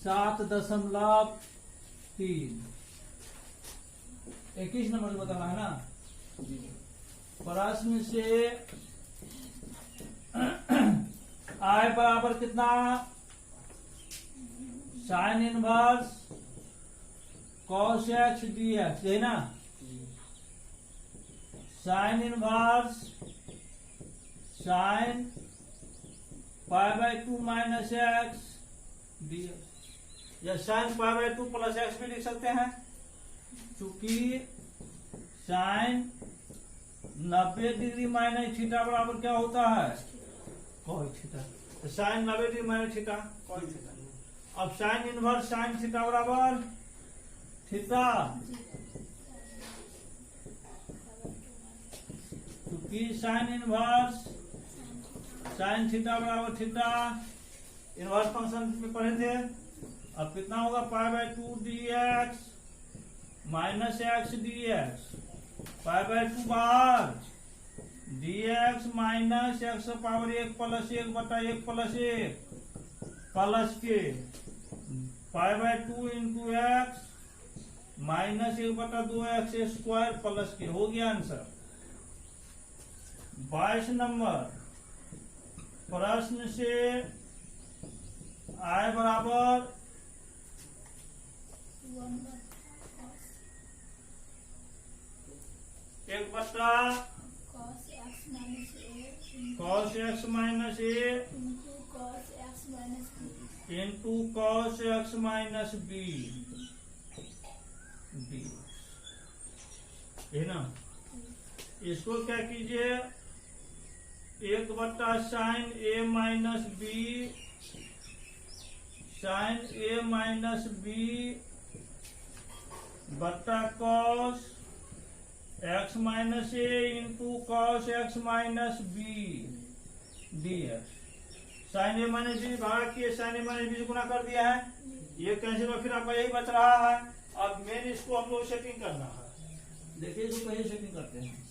7.3। 21 number से बताना है ना। प्रश्न से आय बराबर कितना, sine inverse cos x d x, है ना। Sine inverse sine π/2 minus x d x, या साइन π/2 प्लस एक्स भी लिख सकते हैं, चूंकि साइन 90 डिग्री माइनस थीटा बराबर क्या होता है, कॉस थीटा। तो sine 90 degree minus theta cos theta. अब साइन इनवर्स साइन थीटा बराबर थीटा, क्योंकि साइन इनवर्स साइन थीटा बराबर थीटा, इनवर्स फंक्शन में पढ़े थे। अब कितना होगा, π/2 dx minus x d x, π/2 बाहर, dx minus x power 1 plus 1 बटा 1 प्लस 1 प्लस के π/2 इंटू एक्स माइनस 1 बटा 2x स्क्वायर प्लस के। हो गया आंसर। 22 नंबर प्रश्न से आय बराबर 1 बटा cos x minus a into cos x minus b d, है ना। इसको क्या कीजिए, 1 बटा sine a minus b, sine a minus B बटा cos x minus a into cos x minus b d x. Sine a minus b भाग किए, sign a minus B से गुना कर दिया है, ये कैंसिल में, फिर आपका यही बच रहा है। अब मेन इसको हम लोग सेटिंग करना है। देखिए इसको पहले सेटिंग करते हैं।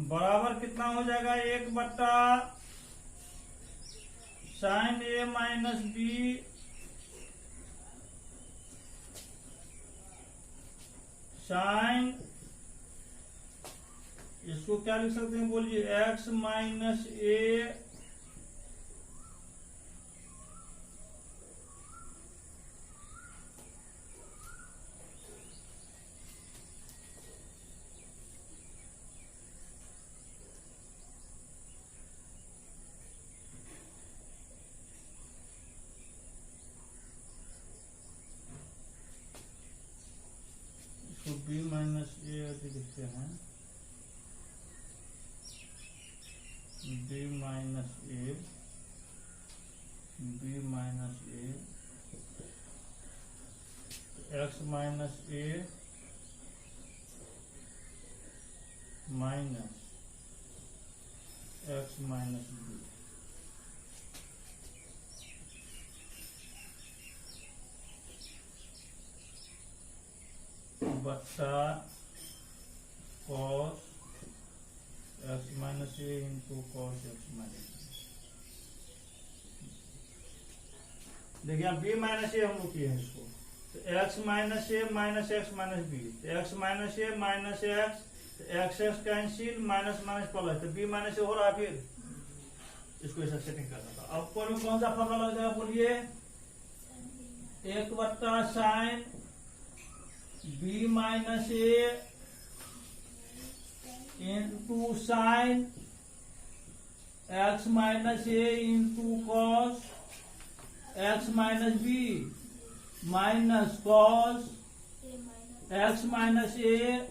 बराबर कितना हो जाएगा, 1 बटा sine a minus b sine, इसको क्या लिख सकते हैं बोलिए, x minus a b minus a लिखते हैं, b minus a x minus a minus x minus b बट्टा cos x minus a into cos x minus. देखिए बी माइनस ए हम लोग किए हैं इसको, तो x minus a minus x minus b, x minus a minus x x cancel minus minus plus, तो B minus A हो रहा है। फिर इसको ऐसा सेटिंग करना था। अब कौन सा फॉर्मूला लग जाएगा बोलिए, 1 बट्टा sine b minus a into sine x minus a into cos x minus b minus cos x minus a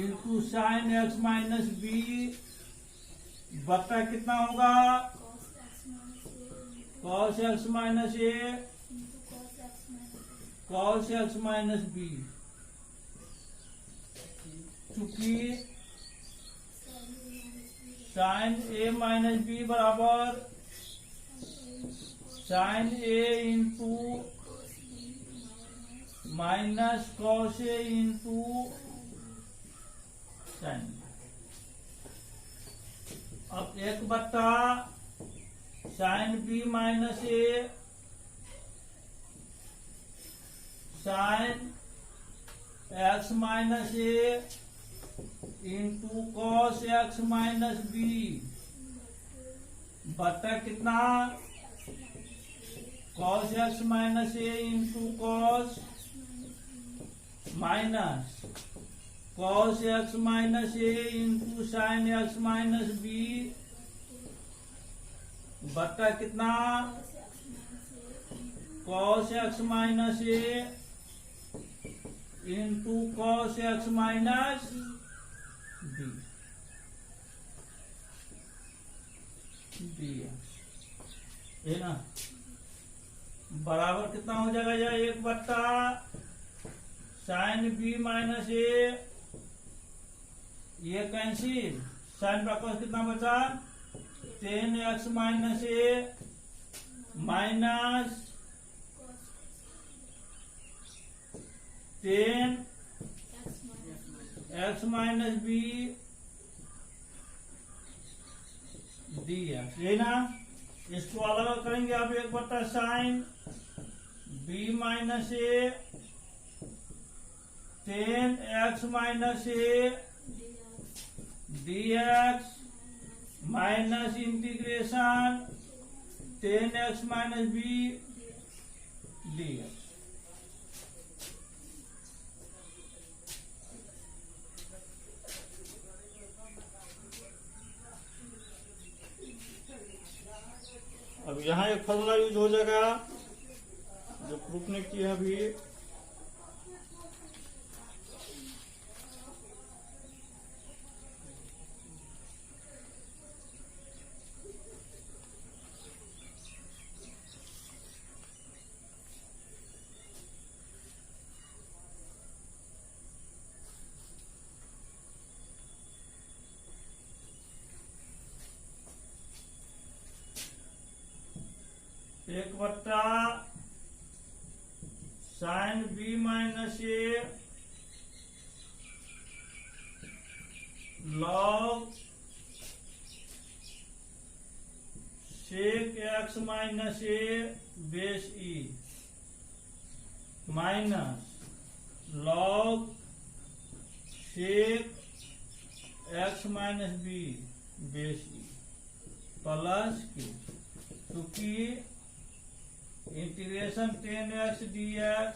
into sine x minus b बट्टा कितना होगा, cos x minus a cos x minus b. चूंकि sine a minus b बराबर sine a into minus cos a into sine. अब 1 sine b minus a sine x minus a into cos x minus B बटा कितना cos x minus a into cos minus cos x minus a into sine x minus B बटा कितना cos x minus a into cos x minus b ये ना बराबर कितना हो जाएगा या 1 साइन बी माइनस ए, ये कैंसिल, साइन का कॉस कितना बचा 10x minus a minus 10x minus b d x, ये ना। इसको अलग अलग करेंगे अब 1 sine b minus a 10x minus a d x minus integration 10x minus b d x. अब यहाँ एक फॉर्मूला यूज हो जाएगा जो प्रूफ ने किया अभी। एक बट्टा sine b minus a log sec x minus a base E minus log sec x minus b base e plus के, क्योंकि इंटीग्रेशन 10x dx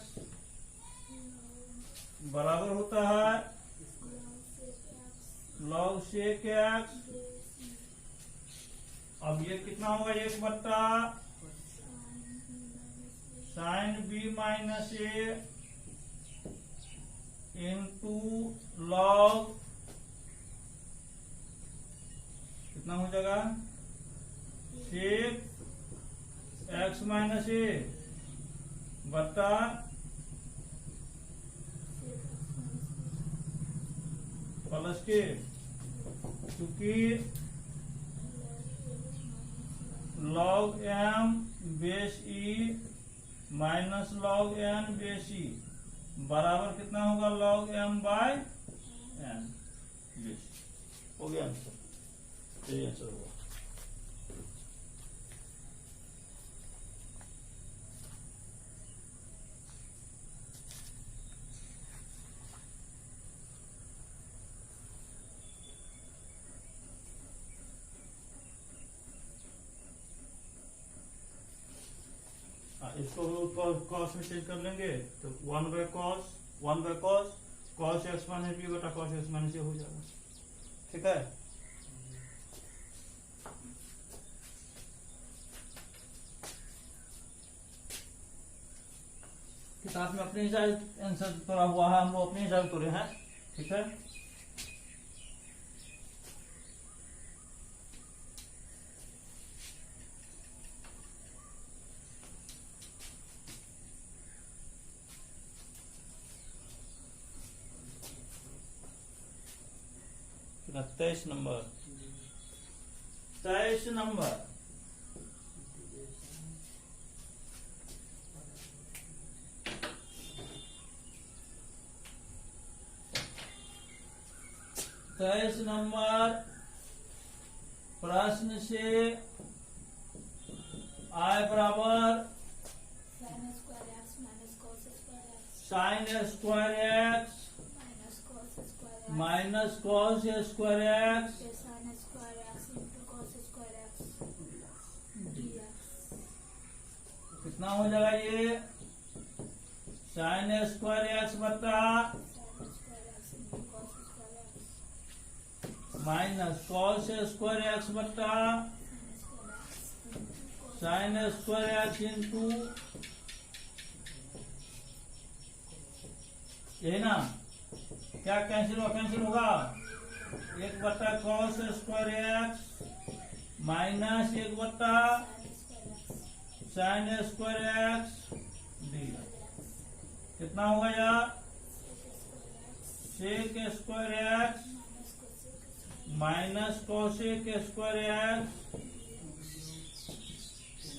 बराबर होता है log sec x। अब ये कितना होगा 1 sine b minus a into log कितना हो जाएगा सेक एक्स माइनस ए बटा प्लस के, क्योंकि लॉग एम बेस ई minus log N base E बराबर कितना होगा log M by N base. हो गया आंसर, यही आंसर होगा। इसको कॉस में चेंज कर लेंगे तो 1/cos cos x minus B बटा cos x माइनस ए हो जाएगा। ठीक है, किताब में अपने हिसाब आंसर तोड़ा हुआ है, हम लोग अपने हिसाब तोड़े हैं। ठीक है, कितना 23 नंबर 23 नंबर 23 नंबर प्रश्न से I बराबर sine square x minus cos square x कितना हो जाएगा ये साइन स्क्वायर एक्स बटा माइनस कॉस स्क्वायर एक्स बटा साइन स्क्वायर एक्स इंटू यही ना क्या कैंसिल होगा 1 बटा कॉस स्क्वायर एक्स माइनस 1 बटा साइन स्क्वायर एक्स डी कितना होगा यार sec square x minus cosec square x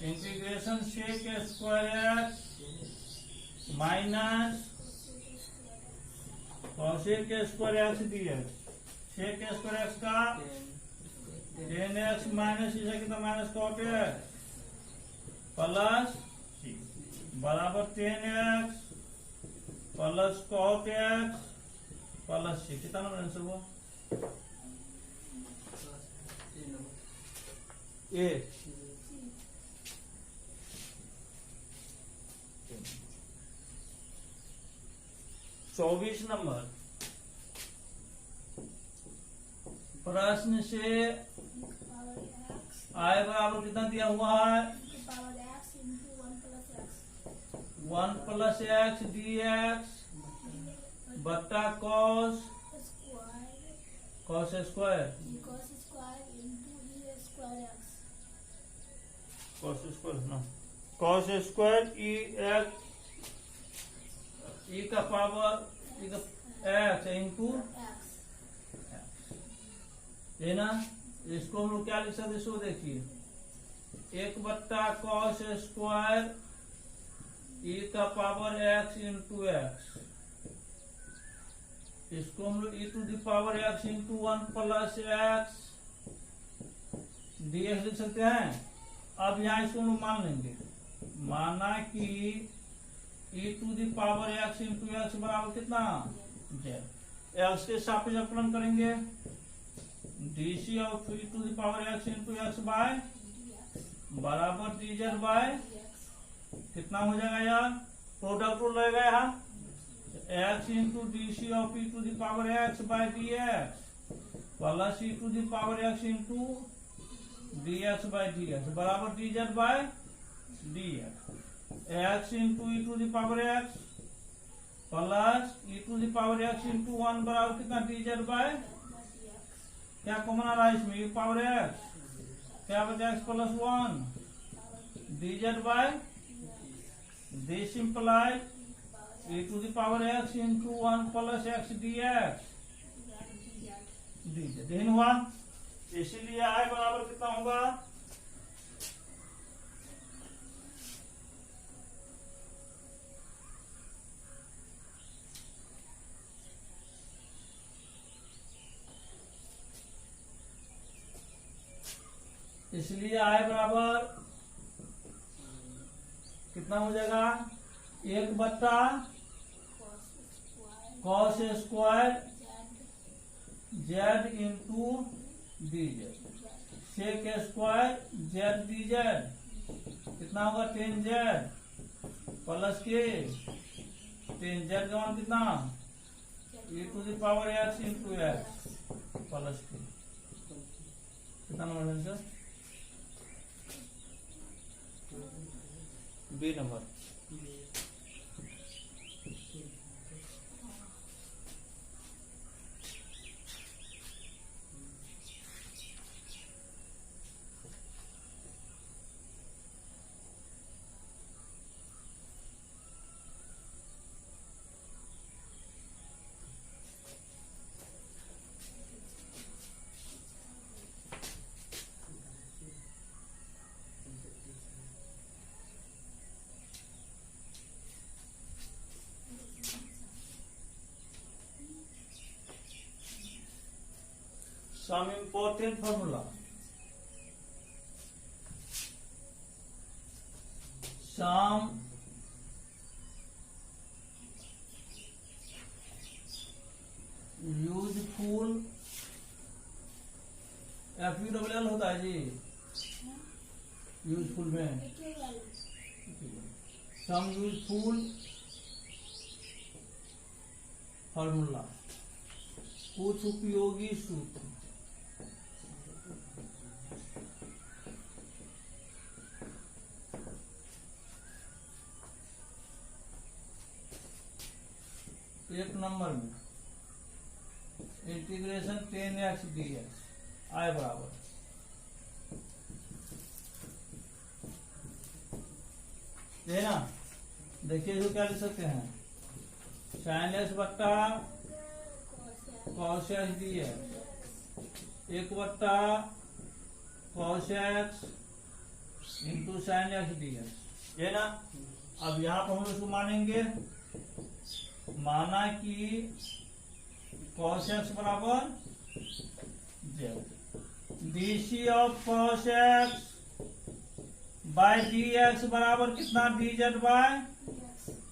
integration sec square x minus cosec square x d x sec square x का 10x माइनस इसे कितना minus cot x plus बराबर 10x plus cot x plus c कितना number answer हुआ ए 24 number प्रश्न से I बराबर कितना दिया हुआ है 1 प्लस एक्स डी एक्स बट्टा कॉस स्क्वायर कॉस स्क्वायर ई एक्स ई का पावर एक्स इंटू है ना इसको हम लोग क्या लिख सकते इसको देखिए 1 बट्टा कॉस स्क्वायर ई का पावर एक्स इंटू एक्स इसको हम लोग e to the power x into 1 plus x dx लिख सकते हैं। अब यहाँ इसको हम लोग मान लेंगे माना कि e to the power x into x बराबर कितना जेड एक्स के सापेक्ष अपलन करेंगे dc of e to the power x into x by बराबर डी जेड बाय कितना हो जाएगा यार प्रोडक्ट रूल रहेगा यहाँ x into dc of e to the power x by d x plus e to the power x into d x by d x बराबर d z by d x x into e to the power x plus e to the power x into 1 बराबर कितना d z by क्या common आ रहा है इसमें e power x क्या बचा x plus 1 d z by d simply e to the power x into 1 plus x d x d z हुआ इसीलिए आई बराबर कितना होगा इसलिए आई बराबर कितना हो जाएगा 1 बट्टा cos square z into d z sec square z d z कितना होगा 10 जेड प्लस के 10 जेड का मान कितना e to the power x into x plus के कितना नंबर है sir b number some important formula. Some useful FULL होता है जी यूजफुल में सम यूजफुल फॉर्मूला कुछ उपयोगी सूत्र एक नंबर में इंटीग्रेशन 10x dx I बराबर है ना। देखिए इसको क्या लिख सकते हैं sin x बट्टा cos x dx एक बट्टा cos x into sin x dx है ना। अब यहाँ पर हम उसको मानेंगे माना कि cos x बराबर z dc of cos x by dx बराबर कितना dz बाय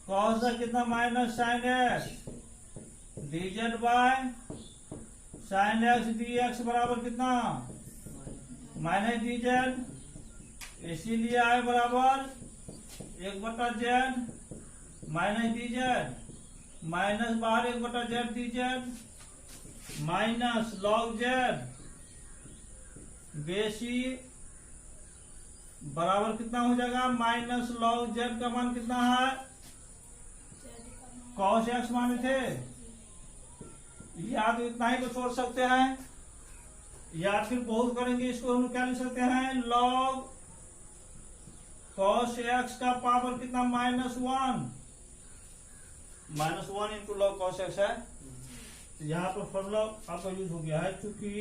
cos x कितना minus sin x dz by sin x dx बराबर कितना माइनस dz इसीलिए I बराबर 1/z माइनस dz माइनस बाहर 1/z dz minus log z बेसी बराबर कितना हो जाएगा माइनस log z का मान कितना है cos x माने थे या तो इतना ही को छोड़ सकते हैं या फिर बहुत करेंगे इसको हम क्या लिख सकते हैं log cos x का पावर कितना -1 इंटू log cos x है। यहाँ पर फॉर्मूला आपका यूज हो गया है क्योंकि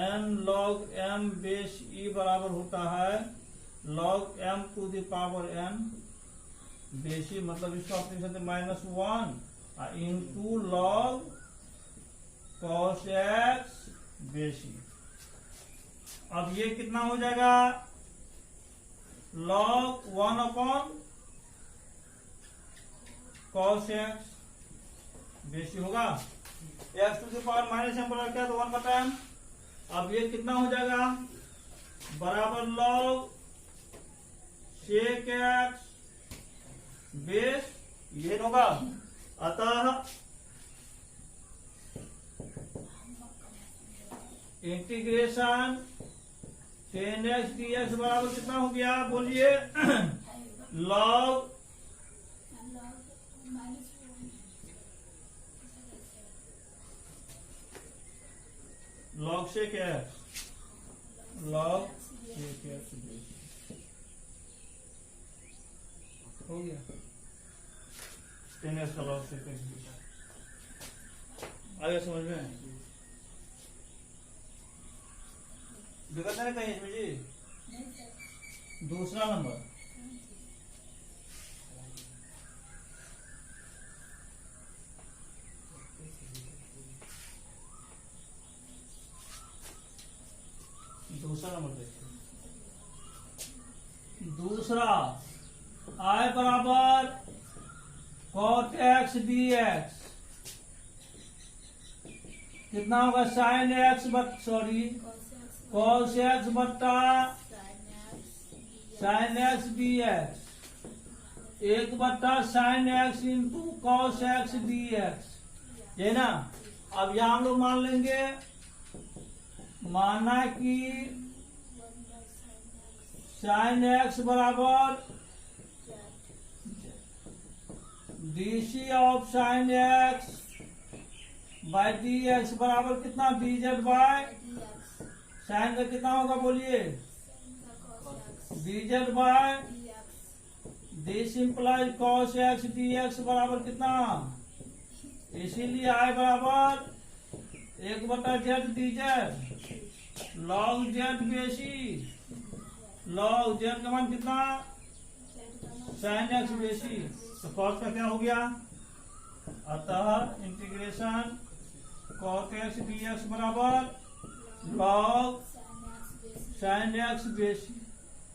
n log m base e बराबर होता है log m to the power n base e मतलब इसको आप लिख सकते -1 into log cos x base e। अब ये कितना हो जाएगा log 1 cos x बेसी होगा x to the power -m बराबर क्या तो 1/m। अब ये कितना हो जाएगा बराबर log sec x बेस ये होगा। अतः इंटीग्रेशन 10x dx बराबर कितना हो गया बोलिए log sec x log sec x हो गया 10x का log sec x आ गया समझ में दिक्कत है कहीं इसमें जी। दूसरा नंबर देखिए दूसरा I बराबर cot x dx कितना होगा sin x cos x बट्टा sin x dx 1/sin x into cos x dx है ना। अब यहां हम लोग मान लेंगे माना कि sin x बराबर dc of sin x by dx बराबर कितना dz बाय sin का कितना होगा बोलिए dz by this implies cos x dx बराबर कितना इसीलिए I बराबर 1/z dz log z बेसी log z का मान कितना sin x बेसी तो cos का क्या हो गया। अतः इंटीग्रेशन cot x dx बराबर log sin x बेसी।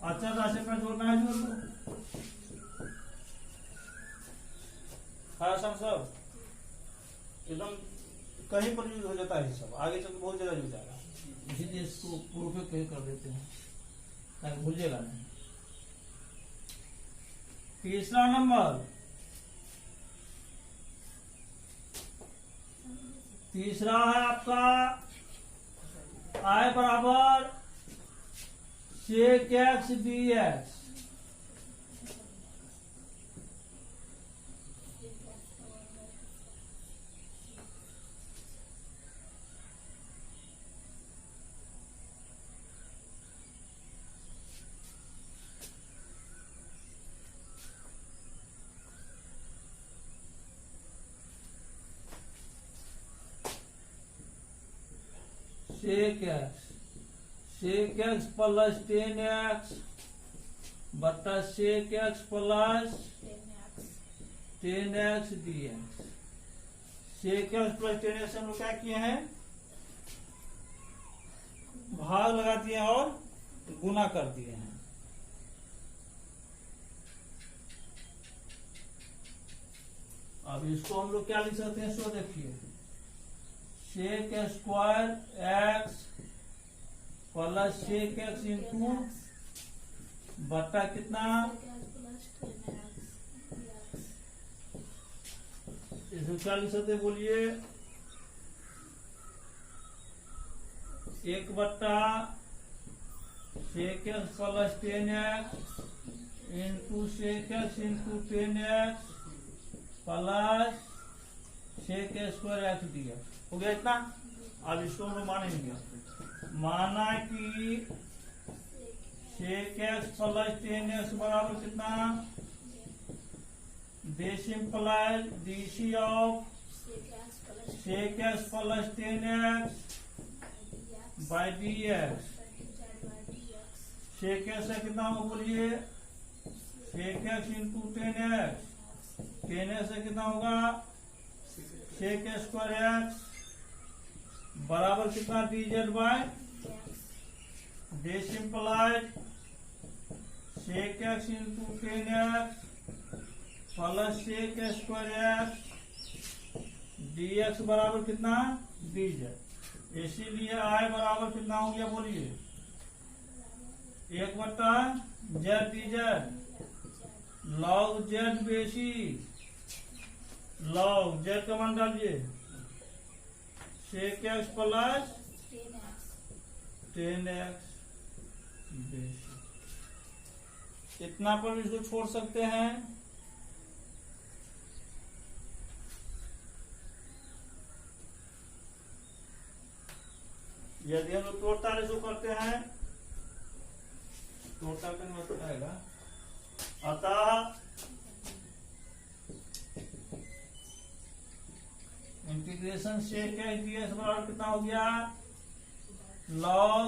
अचर राशि में जोड़ना है जोड़ लो। सब एकदम कहीं पर यूज हो जाता है, सब आगे चल बहुत ज्यादा यूज आएगा, इसीलिए इसको प्रूफ कहीं कर देते हैं ताकि भूलिएगा नहीं। तीसरा नंबर, तीसरा है आपका I बराबर sec x dx। sec x plus 10x बटा sec x plus 10x dx। sec x plus 10x हम लोग क्या किए हैं, भाग लगा दिए और गुना कर दिए हैं। अब इसको हम लोग क्या लिख सकते हैं, सो देखिए sec square x plus sec x into बटा कितना, इसको क्या लिख सकते बोलिए, 1 बटा sec x plus 10x into sec x into 10x plus sec square x dx। हो गया इतना। अब इसको हम लोग मानेंगे, माना कि sec x प्लस 10x बराबर कितना, this implies dc of sec x plus 10x by dx। sec x से कितना होगा बोलिए, sec x into 10x, 10x से कितना होगा sec स्क्वायर x बराबर कितना dz by this implied sec x into 10x plus sec square x dx बराबर कितना dz। इसीलिए I बराबर कितना हो गया बोलिए, 1 बटा z dz log z बेसी, log z का मान डालिए sec x प्लस 10x बेसी। इतना पर इसको छोड़ सकते हैं। यदि हम लोग तोड़ताल इसको करते हैं, तोड़ताल करने में आएगा, अतः इंटीग्रेशन sec x dx बराबर कितना हो गया, log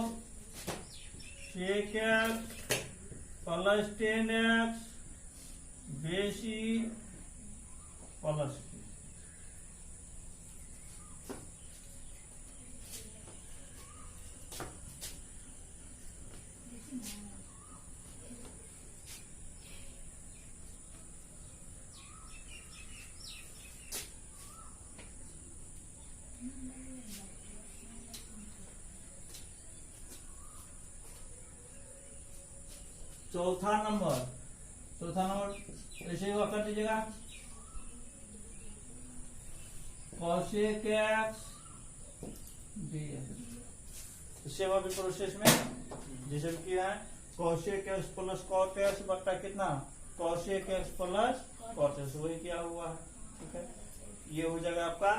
sec x plus 10x बेसी प्लस। चौथा नंबर ऐसे ही कर दीजिएगा, cosec x dx। सेम अभी प्रोसेस में जैसे भी किया है, cosec x plus cot x बट्टा कितना cosec x plus cot x, वही क्या हुआ है। ठीक है, ये हो जाएगा आपका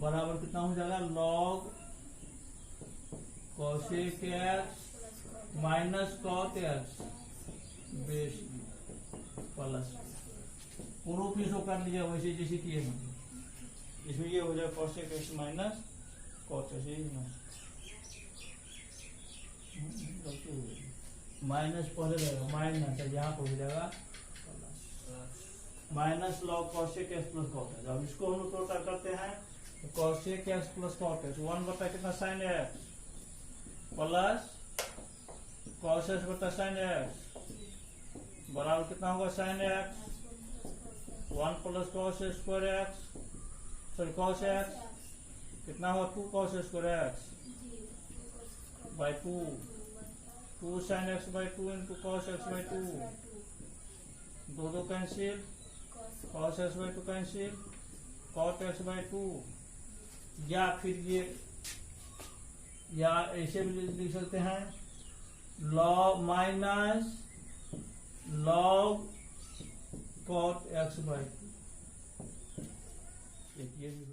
बराबर कितना हो जाएगा, log cosec x minus cot x base plus. Proof इसको कर लीजिए वैसे जैसे किए हैं, इसमें ये हो जाएगा cosec x minus cot x, minus पहले रहेगा, माइनस है यहाँ पर हो जाएगा minus log cosec x plus cot x। अब इसको हम लोग टोटल करते हैं, तो cosec x plus cot x 1 बटा कितना sin x plus cos x बटा sin x बराबर कितना होगा sin x 1 plus cos square x sorry cos x कितना होगा 2 cos square x by 2 sin x by 2 into cos x by 2 दो cancel cos x by 2 cancel cot x by 2 या फिर ये या ऐसे भी लिख सकते हैं log minus log cot x by 2 ये भी